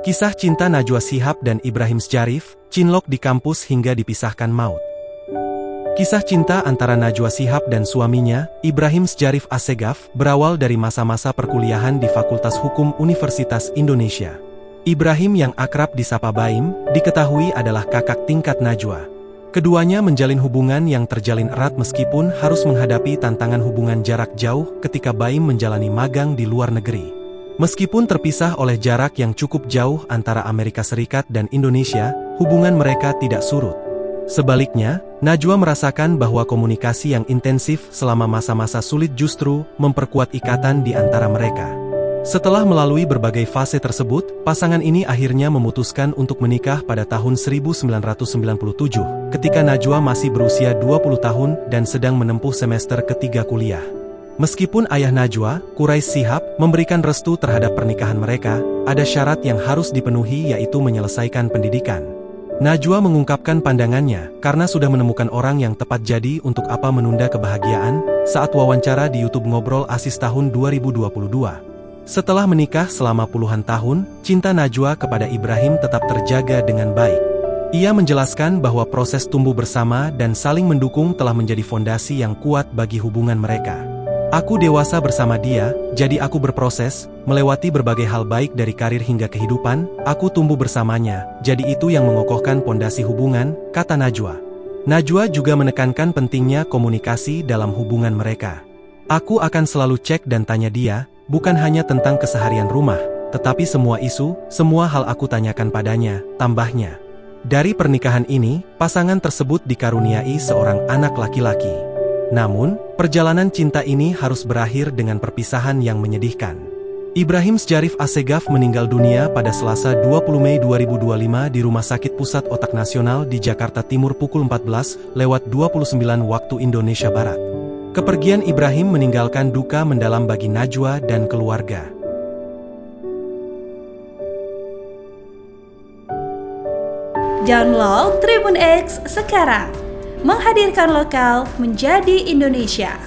Kisah cinta Najwa Shihab dan Ibrahim Sjarif, cinlok di kampus hingga dipisahkan maut. Kisah cinta antara Najwa Shihab dan suaminya, Ibrahim Sjarif Assegaf, berawal dari masa-masa perkuliahan di Fakultas Hukum Universitas Indonesia. Ibrahim yang akrab disapa Baim, diketahui adalah kakak tingkat Najwa. Keduanya menjalin hubungan yang terjalin erat meskipun harus menghadapi tantangan hubungan jarak jauh ketika Baim menjalani magang di luar negeri. Meskipun terpisah oleh jarak yang cukup jauh antara Amerika Serikat dan Indonesia, hubungan mereka tidak surut. Sebaliknya, Najwa merasakan bahwa komunikasi yang intensif selama masa-masa sulit justru memperkuat ikatan di antara mereka. Setelah melalui berbagai fase tersebut, pasangan ini akhirnya memutuskan untuk menikah pada tahun 1997, ketika Najwa masih berusia 20 tahun dan sedang menempuh semester ketiga kuliah. Meskipun ayah Najwa, Quraisy Shihab, memberikan restu terhadap pernikahan mereka, ada syarat yang harus dipenuhi yaitu menyelesaikan pendidikan. Najwa mengungkapkan pandangannya, karena sudah menemukan orang yang tepat jadi untuk apa menunda kebahagiaan, saat wawancara di YouTube Ngobrol Asis tahun 2022. Setelah menikah selama puluhan tahun, cinta Najwa kepada Ibrahim tetap terjaga dengan baik. Ia menjelaskan bahwa proses tumbuh bersama dan saling mendukung telah menjadi fondasi yang kuat bagi hubungan mereka. Aku dewasa bersama dia, jadi aku berproses, melewati berbagai hal baik dari karir hingga kehidupan, aku tumbuh bersamanya, jadi itu yang mengokohkan pondasi hubungan, kata Najwa. Najwa juga menekankan pentingnya komunikasi dalam hubungan mereka. Aku akan selalu cek dan tanya dia, bukan hanya tentang keseharian rumah, tetapi semua isu, semua hal aku tanyakan padanya, tambahnya. Dari pernikahan ini, pasangan tersebut dikaruniai seorang anak laki-laki. Namun, perjalanan cinta ini harus berakhir dengan perpisahan yang menyedihkan. Ibrahim Sjarif Assegaf meninggal dunia pada Selasa 20 Mei 2025 di Rumah Sakit Pusat Otak Nasional di Jakarta Timur pukul 14.29 waktu Indonesia Barat. Kepergian Ibrahim meninggalkan duka mendalam bagi Najwa dan keluarga. Download Tribun X sekarang. Menghadirkan lokal menjadi Indonesia.